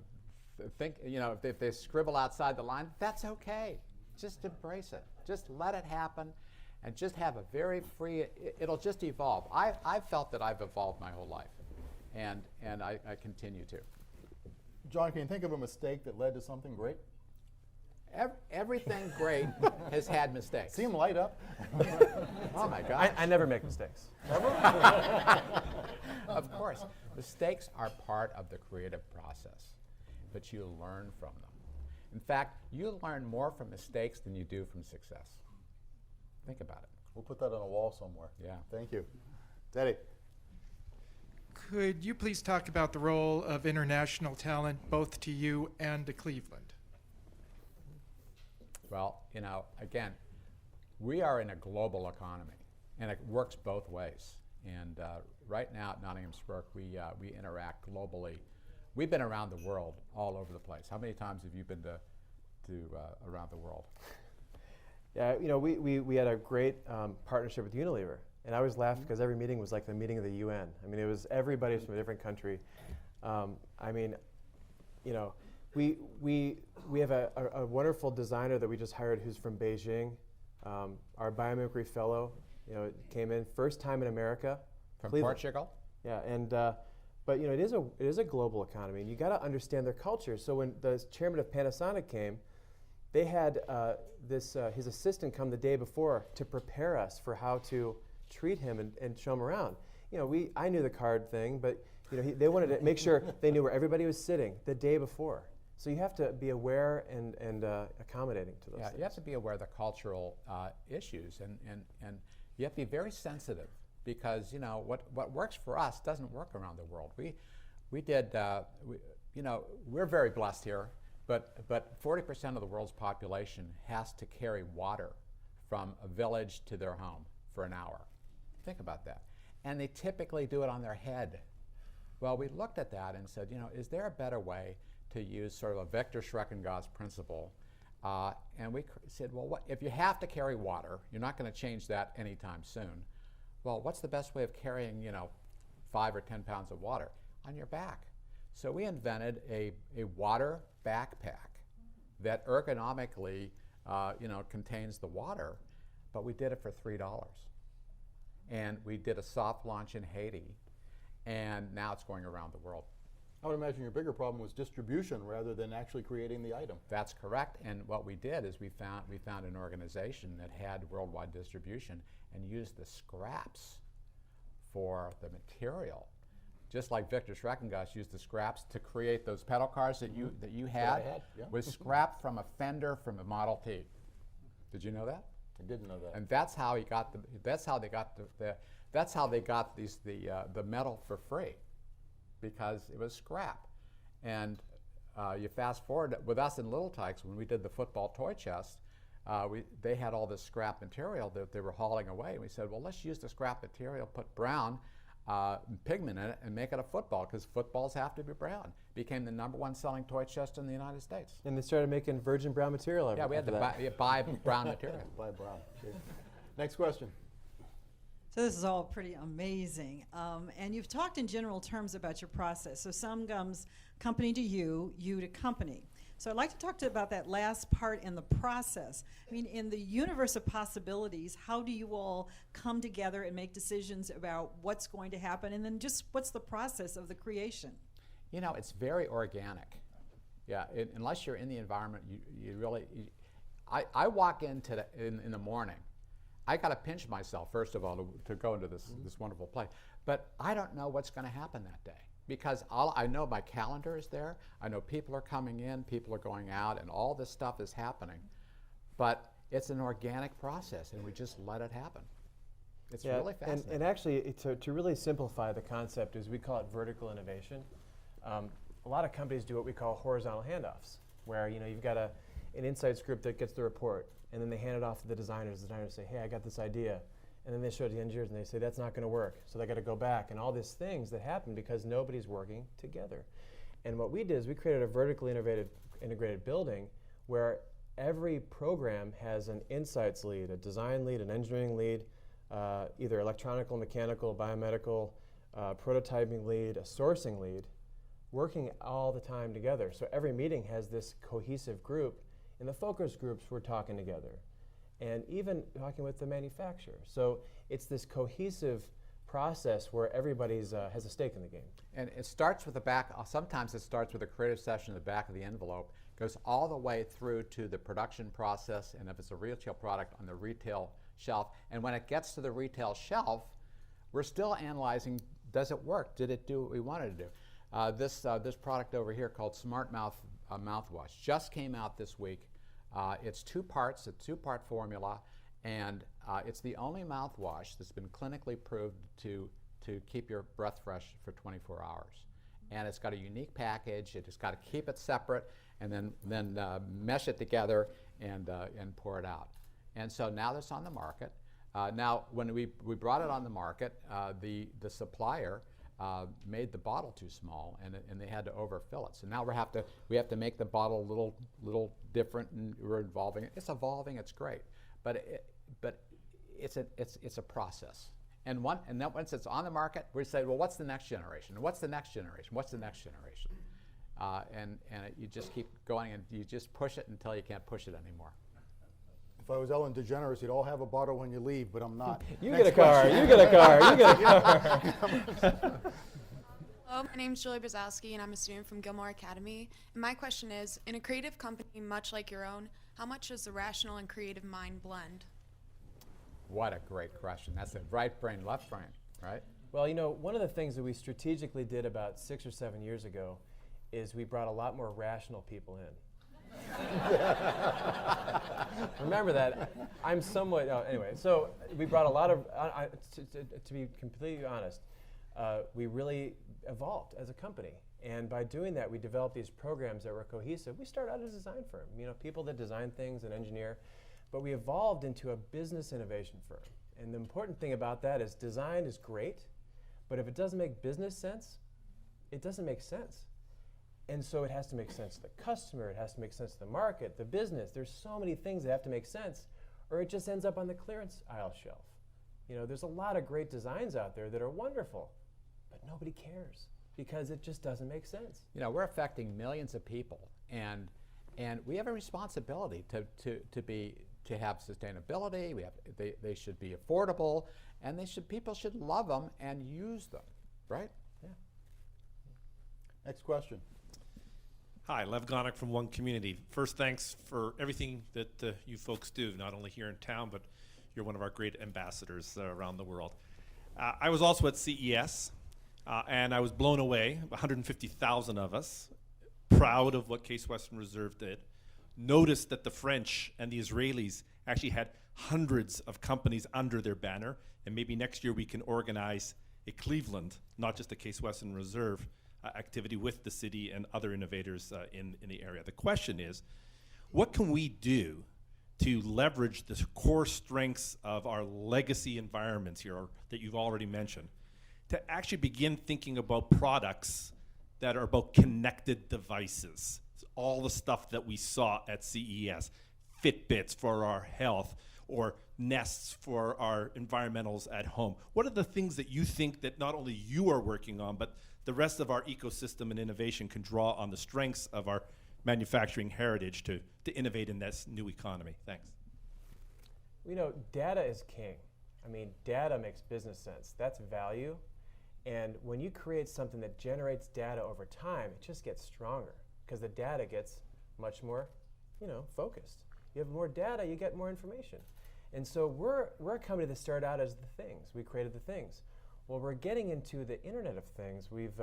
think, you know, if they scribble outside the line, that's okay. Just embrace it. Just let it happen and just have a very free, it'll just evolve. I've felt that I've evolved my whole life, and I continue to. John, can you think of a mistake that led to something great? Everything great has had mistakes. See him light up? Oh my God. I never make mistakes. Of course. Mistakes are part of the creative process, but you learn from them. In fact, you learn more from mistakes than you do from success. Think about it. We'll put that on a wall somewhere. Yeah. Thank you. Teddy. Could you please talk about the role of international talent both to you and to Cleveland? Well, you know, again, we are in a global economy, and it works both ways. And right now at Nottingham Spirk, we interact globally. We've been around the world, all over the place. How many times have you been to around the world? Yeah, you know, we had a great partnership with Unilever, and I always laughed because every meeting was like the meeting of the UN. I mean, it was everybody from a different country. I mean, you know, we have a wonderful designer that we just hired who's from Beijing. Our biomimicry fellow, you know, came in first time in America, From Cleveland. Portugal? Yeah, and but you know, it is a global economy, and you got to understand their culture. So when the chairman of Panasonic came, they had his assistant come the day before to prepare us for how to treat him and show him around. You know, I knew the card thing, but you know, they wanted to make sure they knew where everybody was sitting the day before. So you have to be aware and accommodating to those Yeah, things. you have to be aware of the cultural issues, and you have to be very sensitive, because you know what works for us doesn't work around the world. We're very blessed here, but 40% of the world's population has to carry water from a village to their home for an hour. Think about that. And they typically do it on their head. Well, we looked at that and said, you know, is there a better way to use sort of a Victor Schreckengoss principle? And we said, well, what, if you have to carry water, you're not going to change that anytime soon. Well, what's the best way of carrying, you know, 5 or 10 pounds of water? On your back. So we invented a water backpack that ergonomically, contains the water, but we did it for $3. And we did a soft launch in Haiti, and now it's going around the world. I would imagine your bigger problem was distribution rather than actually creating the item. That's correct. And what we did is we found an organization that had worldwide distribution and used the scraps for the material. Just like Victor Schreckengoss used the scraps to create those pedal cars that you had, yeah. was scrap from a fender from a Model T. Did you know that? I didn't know that. And that's how they got the metal for free, because it was scrap. And you fast forward with us in Little Tykes, when we did the football toy chest, they had all this scrap material that they were hauling away. And we said, well, let's use the scrap material, put brown pigment in it, and make it a football, because footballs have to be brown. Became the #1 selling toy chest in the United States. And they started making virgin brown material. Yeah, we had to buy brown material. By Brown. Okay. Next question. So this is all pretty amazing. And you've talked in general terms about your process. So some comes company to you, you to company. So I'd like to talk about that last part in the process. I mean, in the universe of possibilities, how do you all come together and make decisions about what's going to happen? And then just what's the process of the creation? You know, it's very organic. Yeah, unless you're in the environment, I walk in the morning. I got to pinch myself, first of all, to go into this wonderful place. But I don't know what's going to happen that day, because I know my calendar is there. I know people are coming in, people are going out, and all this stuff is happening. But it's an organic process, and we just let it happen. It's really fascinating. And actually, to really simplify the concept, is we call it vertical innovation. A lot of companies do what we call horizontal handoffs, where you've got an insights group that gets the report, and then they hand it off to the designers. The designers say, hey, I got this idea. And then they show it to the engineers, and they say, that's not going to work. So they got to go back, and all these things that happen because nobody's working together. And what we did is we created a vertically integrated building where every program has an insights lead, a design lead, an engineering lead, either electronical, mechanical, biomedical, prototyping lead, a sourcing lead, working all the time together. So every meeting has this cohesive group. In the focus groups, we're talking together, and even talking with the manufacturer. So it's this cohesive process where everybody's has a stake in the game. And it starts with the back. Sometimes it starts with a creative session at the back of the envelope, goes all the way through to the production process, and if it's a retail product, on the retail shelf. And when it gets to the retail shelf, we're still analyzing, does it work? Did it do what we wanted to do? This product over here called Smart Mouth mouthwash just came out this week. It's 2 parts, a 2-part formula, and it's the only mouthwash that's been clinically proved to keep your breath fresh for 24 hours. And it's got a unique package. It just got to keep it separate, and then mesh it together and pour it out. And so now that's on the market. Now, when we brought it on the market, the supplier made the bottle too small, and they had to overfill it. So now we have to make the bottle a little different, and we're evolving it. It's evolving. It's great, but it's a process. And then once it's on the market, we say, well, what's the next generation? What's the next generation? What's the next generation? You just keep going, and you just push it until you can't push it anymore. If I was Ellen DeGeneres, you'd all have a bottle when you leave, but I'm not. You Next get a car, question. you get a car, you get a car. Hello, my name is Julie Brzezowski, and I'm a student from Gilmore Academy. And my question is, in a creative company much like your own, how much does the rational and creative mind blend? What a great question. That's a right brain, left brain, right? Well, you know, one of the things that we strategically did about 6 or 7 years ago is we brought a lot more rational people in. Remember that. I'm somewhat, anyway, so we brought a lot of, to be completely honest, we really evolved as a company. And by doing that, we developed these programs that were cohesive. We started out as a design firm, you know, people that design things and engineer, but we evolved into a business innovation firm. And the important thing about that is design is great, but if it doesn't make business sense, it doesn't make sense. And so it has to make sense to the customer, it has to make sense to the market, the business. There's so many things that have to make sense, or it just ends up on the clearance aisle shelf. You know, there's a lot of great designs out there that are wonderful, but nobody cares because it just doesn't make sense. You know, we're affecting millions of people, and we have a responsibility to have sustainability. They should be affordable, and people should love them and use them, right? Yeah. Next question. Hi, Lev Gonik from One Community. First, thanks for everything that you folks do, not only here in town, but you're one of our great ambassadors around the world. I was also at CES, and I was blown away, 150,000 of us, proud of what Case Western Reserve did. Noticed that the French and the Israelis actually had hundreds of companies under their banner, and maybe next year we can organize a Cleveland, not just a Case Western Reserve activity with the city and other innovators in the area. The question is, what can we do to leverage the core strengths of our legacy environments here that you've already mentioned to actually begin thinking about products that are about connected devices? All the stuff that we saw at CES, Fitbits for our health, or Nests for our environmentals at home. What are the things that you think that not only you are working on, but the rest of our ecosystem and innovation can draw on the strengths of our manufacturing heritage to innovate in this new economy? Thanks. You know, data is king. I mean, data makes business sense. That's value. And when you create something that generates data over time, it just gets stronger because the data gets much more, you know, focused. You have more data, you get more information. And so we're a company that started out as the things. We created the things. Well, we're getting into the Internet of Things. We've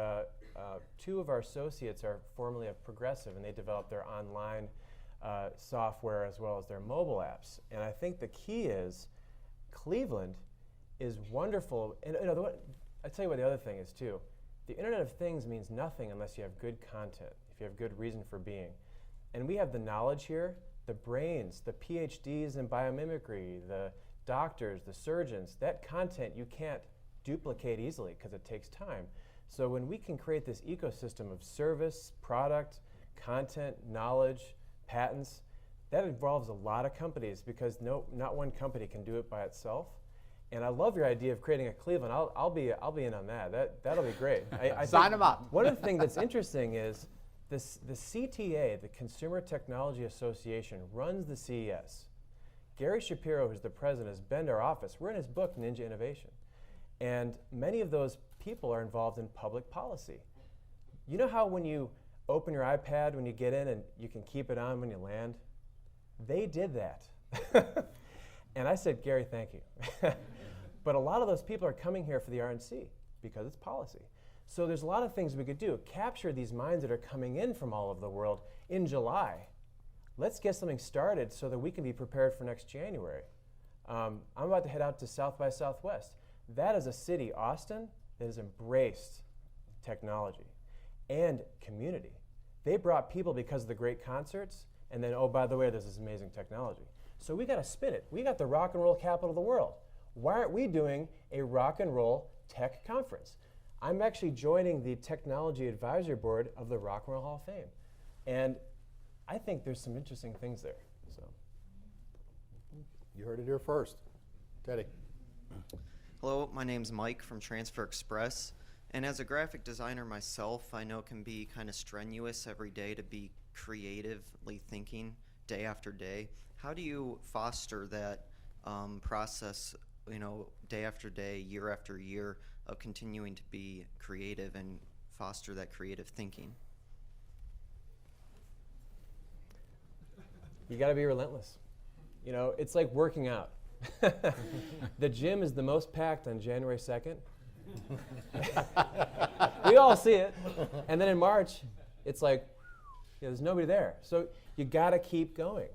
two of our associates are formerly of Progressive, and they developed their online software as well as their mobile apps. And I think the key is Cleveland is wonderful. And you know, I tell you what the other thing is too. The Internet of Things means nothing unless you have good content, if you have good reason for being. And we have the knowledge here, the brains, the PhDs in biomimicry, the doctors, the surgeons. That content you can't duplicate easily because it takes time. So when we can create this ecosystem of service, product, content, knowledge, patents, that involves a lot of companies because not one company can do it by itself. And I love your idea of creating a Cleveland. I'll be in on that. That'll be great. I Sign them up. One of the things that's interesting is the CTA, the Consumer Technology Association, runs the CES. Gary Shapiro, who's the president, has been to our office. We're in his book, Ninja Innovation. And many of those people are involved in public policy. You know how when you open your iPad when you get in and you can keep it on when you land? They did that. And I said, Gary, thank you. But a lot of those people are coming here for the RNC because it's policy. So there's a lot of things we could do. Capture these minds that are coming in from all over the world in July. Let's get something started so that we can be prepared for next January. I'm about to head out to South by Southwest. That is a city, Austin, that has embraced technology and community. They brought people because of the great concerts, and then, oh, by the way, there's this amazing technology. So we got to spin it. We got the rock and roll capital of the world. Why aren't we doing a rock and roll tech conference? I'm actually joining the Technology Advisory Board of the Rock and Roll Hall of Fame. And I think there's some interesting things there. So, You heard it here first. Teddy. Hello, my name's Mike from Transfer Express. And as a graphic designer myself, I know it can be kind of strenuous every day to be creatively thinking day after day. how do you foster that process, day after day, year after year, of continuing to be creative and foster that creative thinking? You got to be relentless. It's like working out. The gym is the most packed on January 2nd. We all see it. And then in March, it's like, there's nobody there. So you got to keep going.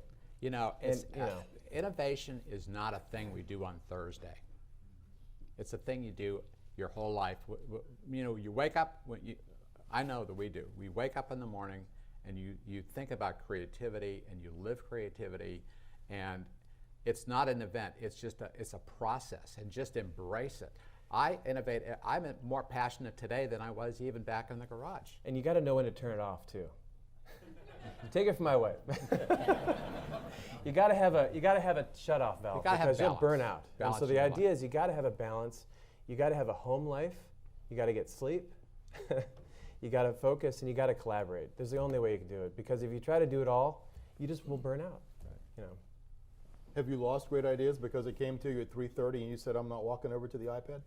Innovation is not a thing we do on Thursday. It's a thing you do your whole life. You wake up, I know that we do. We wake up in the morning and you think about creativity and you live creativity, and it's not an event, it's a process, and just embrace it. I innovate. I'm more passionate today than I was even back in the garage. And you got to know when to turn it off too. Take it from my wife. You got to have a shut-off valve because you'll burn out. And so the idea is you got to have a balance. You got to have a home life. You got to get sleep. You got to focus, and you got to collaborate. There's the only way you can do it, because if you try to do it all, you just will burn out. Have you lost great ideas because it came to you at 3:30 and you said, I'm not walking over to the iPad?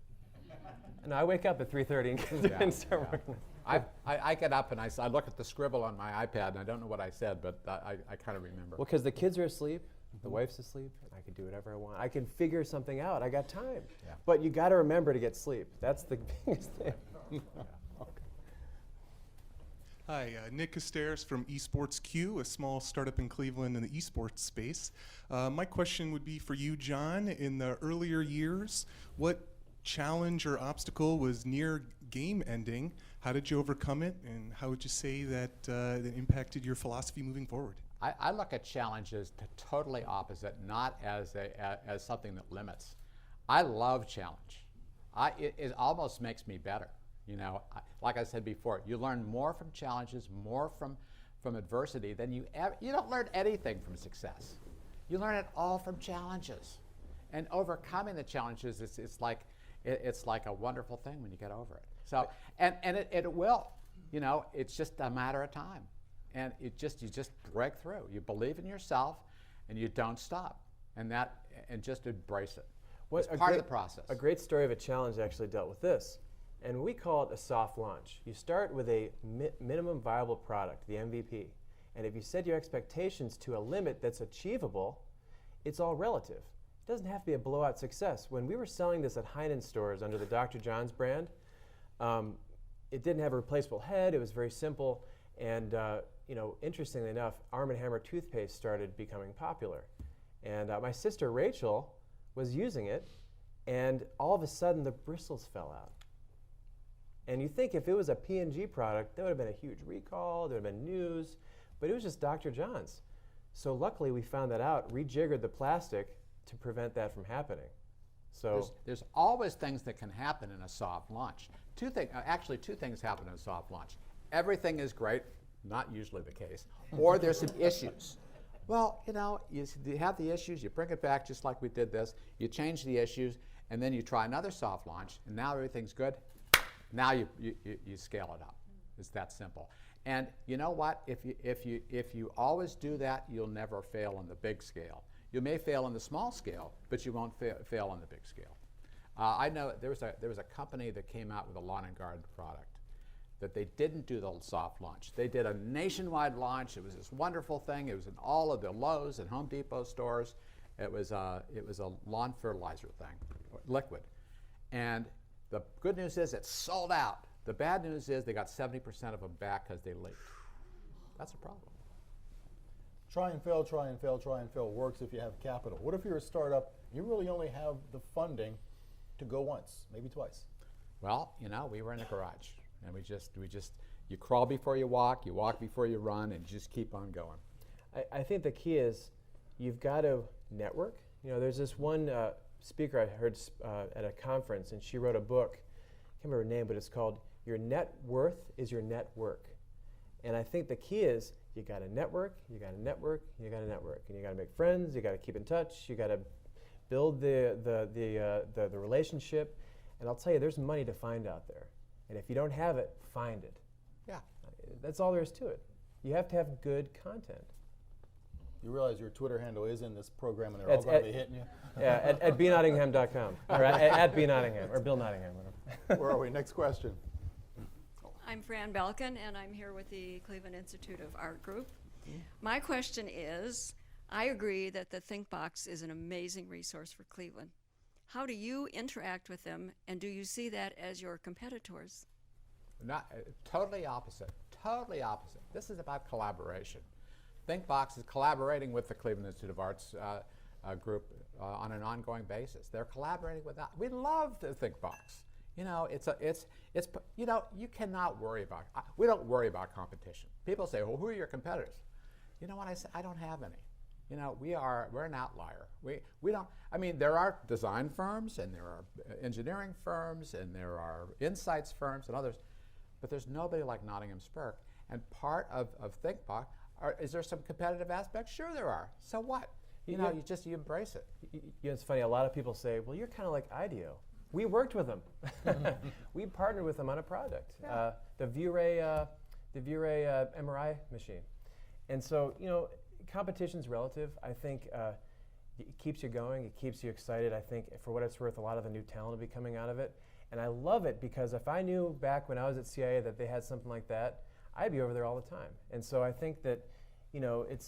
No, I wake up at 3:30 and start working. I get up and I look at the scribble on my iPad, and I don't know what I said, but I kind of remember. Well, because the kids are asleep, the wife's asleep, and I can do whatever I want. I can figure something out. I got time. Yeah. But you got to remember to get sleep. That's the biggest thing. Hi, Nick Casteres from Esports Q, a small startup in Cleveland in the esports space. My question would be for you, John. In the earlier years, what challenge or obstacle was near game ending? How did you overcome it, and how would you say that that impacted your philosophy moving forward? I look at challenges totally opposite, not as something that limits. I love challenge. It almost makes me better. Like I said before, you learn more from challenges, more from adversity than you don't learn anything from success. You learn it all from challenges, and overcoming the challenges it's like a wonderful thing when you get over it. So and it will, it's just a matter of time, and you just break through. You believe in yourself, and you don't stop, and just embrace it. It's part of the process. A great story of a challenge actually dealt with this. And we call it a soft launch. You start with a minimum viable product, the MVP. And if you set your expectations to a limit that's achievable, it's all relative. It doesn't have to be a blowout success. When we were selling this at Heinen's stores under the Dr. John's brand, it didn't have a replaceable head. It was very simple. And interestingly enough, Arm & Hammer toothpaste started becoming popular. And my sister Rachel was using it, and all of a sudden the bristles fell out. And you think if it was a P&G product, there would have been a huge recall, there would have been news, but it was just Dr. John's. So luckily we found that out, rejiggered the plastic to prevent that from happening. So there's always things that can happen in a soft launch. Two things happen in a soft launch. Everything is great, not usually the case, or there's some issues. Well, you have the issues, you bring it back just like we did this, you change the issues, and then you try another soft launch, and now everything's good. Now you scale it up. It's that simple. And you know what? If you always do that, you'll never fail on the big scale. You may fail on the small scale, but you won't fail on the big scale. I know there was a company that came out with a lawn and garden product that they didn't do the soft launch. They did a nationwide launch. It was this wonderful thing. It was in all of the Lowe's and Home Depot stores. It was a lawn fertilizer thing, liquid, and the good news is it's sold out. The bad news is they got 70% of them back because they leaked. That's a problem. Try and fail, try and fail, try and fail works if you have capital. What if you're a startup, you really only have the funding to go once, maybe twice? Well, we were in a garage, and you crawl before you walk before you run, and just keep on going. I think the key is you've got to network. There's this one speaker I heard at a conference, and she wrote a book. I can't remember her name, but it's called Your Net Worth is Your Network. And I think the key is you got to network, you got to network, you got to network, and you got to make friends. You got to keep in touch. You got to build the relationship. And I'll tell you, there's money to find out there. And if you don't have it, find it. Yeah, that's all there is to it. You have to have good content. You realize your Twitter handle is in this program, and they're all going to be hitting you. Yeah, at bnottingham.com, or at B Nottingham, or Bill Nottingham, whatever. Where are we? Next question. I'm Fran Balkin, and I'm here with the Cleveland Institute of Art Group. My question is, I agree that the Think Box is an amazing resource for Cleveland. How do you interact with them, and do you see that as your competitors? Not totally opposite. Totally opposite. This is about collaboration. ThinkBox is collaborating with the Cleveland Institute of Arts group on an ongoing basis. They're collaborating with us. We love the ThinkBox. You know, you know, you cannot worry about. We don't worry about competition. People say, "Well, who are your competitors?" You know what I say? I don't have any. You know, we're an outlier. We don't. I mean, there are design firms, and there are engineering firms, and there are insights firms, and others, but there's nobody like Nottingham Spirk. And part of ThinkBox, is there some competitive aspects? Sure, there are. So what? You know, you embrace it. You know, it's funny. A lot of people say, "Well, you're kind of like IDEO." We worked with them. We partnered with them on a project, Yeah. the ViewRay MRI machine. And so, you know, competition's relative. I think it keeps you going. It keeps you excited. I think, for what it's worth, a lot of the new talent will be coming out of it. And I love it because if I knew back when I was at CIA that they had something like that, I'd be over there all the time. And so I think that, you know, it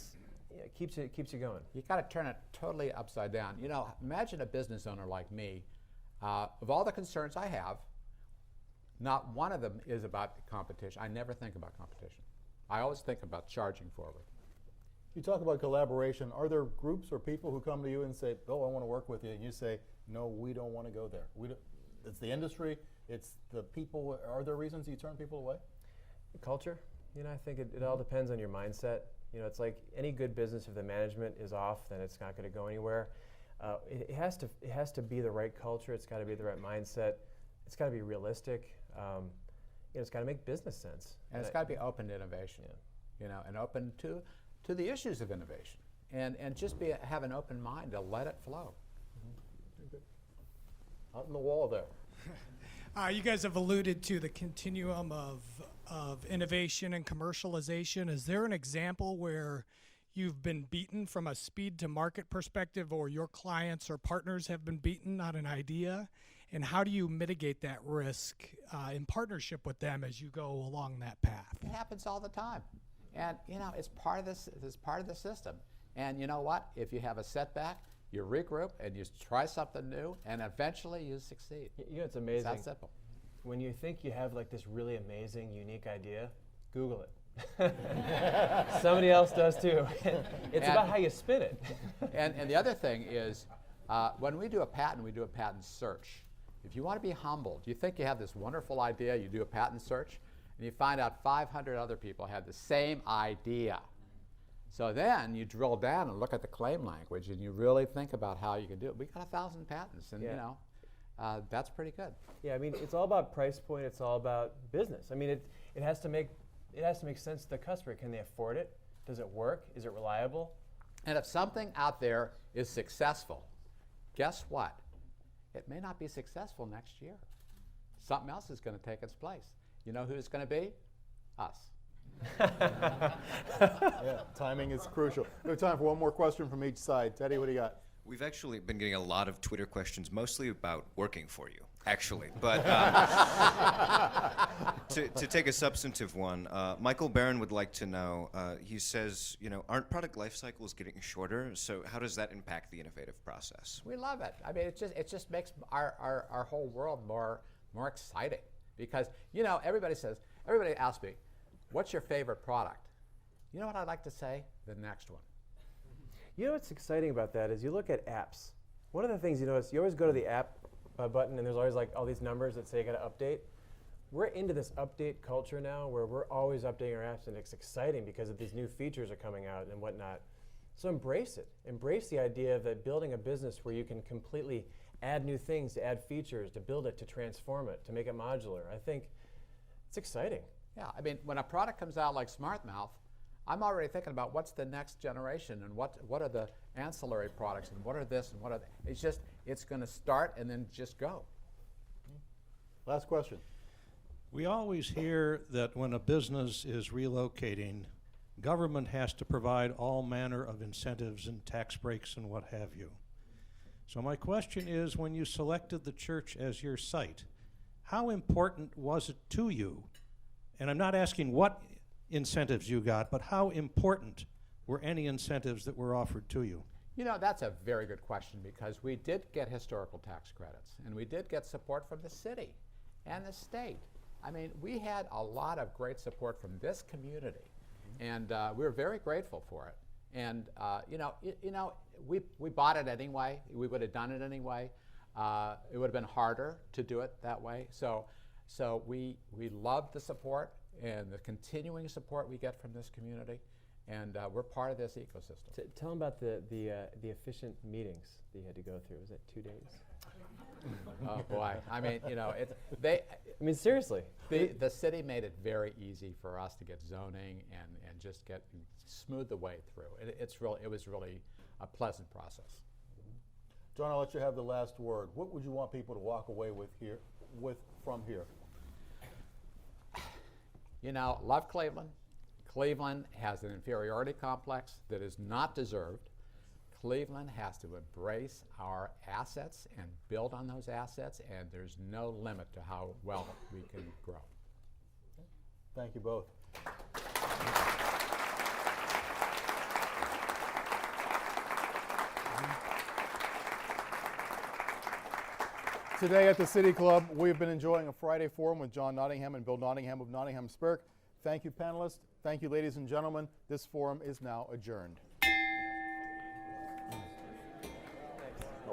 keeps you going. You got to turn it totally upside down. You know, imagine a business owner like me. Of all the concerns I have, not one of them is about competition. I never think about competition. I always think about charging forward. You talk about collaboration. Are there groups or people who come to you and say, "Oh, I want to work with you," and you say, "No, we don't want to go there. It's the industry. It's the people." Are there reasons you turn people away? Culture. You know, I think it all depends on your mindset. You know, it's like any good business. If the management is off, then it's not going to go anywhere. It has to be the right culture. It's got to be the right mindset. It's got to be realistic. You know, it's got to make business sense. And it's got to be open to innovation. Yeah. You know, and open to the issues of innovation, and just have an open mind to let it flow. Out in the wall there. You guys have alluded to the continuum of innovation and commercialization. Is there an example where you've been beaten from a speed to market perspective, or your clients or partners have been beaten on an idea? And how do you mitigate that risk in partnership with them as you go along that path? It happens all the time, and you know, it's part of this. It's part of the system. And you know what? If you have a setback, you regroup and you try something new, and eventually you succeed. You know, it's amazing. It's that simple. When you think you have like this really amazing, unique idea, Google it. Somebody else does too. It's about how you spin it. and the other thing is, when we do a patent, we do a patent search. If you want to be humbled, you think you have this wonderful idea, you do a patent search, and you find out 500 other people have the same idea. So then you drill down and look at the claim language, and you really think about how you can do it. We got 1,000 patents, and you know, that's pretty good. Yeah, I mean, it's all about price point. It's all about business. I mean, it has to make sense to the customer. Can they afford it? Does it work? Is it reliable? And if something out there is successful, guess what? It may not be successful next year. Something else is going to take its place. You know who it's going to be? Us. Yeah, timing is crucial. We have time for one more question from each side. Teddy, what do you got? We've actually been getting a lot of Twitter questions, mostly about working for you, actually. But to take a substantive one, Michael Barron would like to know, he says, you know, aren't product life cycles getting shorter? So how does that impact the innovative process? We love it. I mean, it just makes our whole world more exciting. Because, you know, everybody asks me, what's your favorite product? You know what I'd like to say? The next one. You know what's exciting about that is you look at apps. One of the things you notice, you always go to the app button and there's always like all these numbers that say you got to update. We're into this update culture now where we're always updating our apps, and it's exciting because of these new features are coming out and whatnot. So embrace it. Embrace the idea that building a business where you can completely add new things, to add features, to build it, to transform it, to make it modular. I think it's exciting. Yeah, I mean, when a product comes out like SmartMouth, I'm already thinking about what's the next generation and what are the ancillary products and what are this and what are it's going to start and then just go. Last question. We always hear that when a business is relocating, Government has to provide all manner of incentives and tax breaks and what have you. So my question is, when you selected the church as your site, how important was it to you? And I'm not asking what incentives you got, but how important were any incentives that were offered to you? You know, that's a very good question, because we did get historical tax credits, and we did get support from the city and the state. I mean, we had a lot of great support from this community, and we were very grateful for it. And we bought it anyway. We would have done it anyway. It would have been harder to do it that way. So we love the support and the continuing support we get from this community, and we're part of this ecosystem. Tell them about the efficient meetings that you had to go through. Was it 2 days? Oh boy! I mean, I mean, seriously. The city made it very easy for us to get zoning and just smooth the way through. It was really a pleasant process. John, I'll let you have the last word. What would you want people to walk away from here? Love Cleveland. Cleveland has an inferiority complex that is not deserved. Cleveland has to embrace our assets and build on those assets, and there's no limit to how well we can grow. Thank you both. Today at the City Club, we've been enjoying a Friday forum with John Nottingham and Bill Nottingham of Nottingham Spirk. Thank you, panelists. Thank you, ladies and gentlemen. This forum is now adjourned.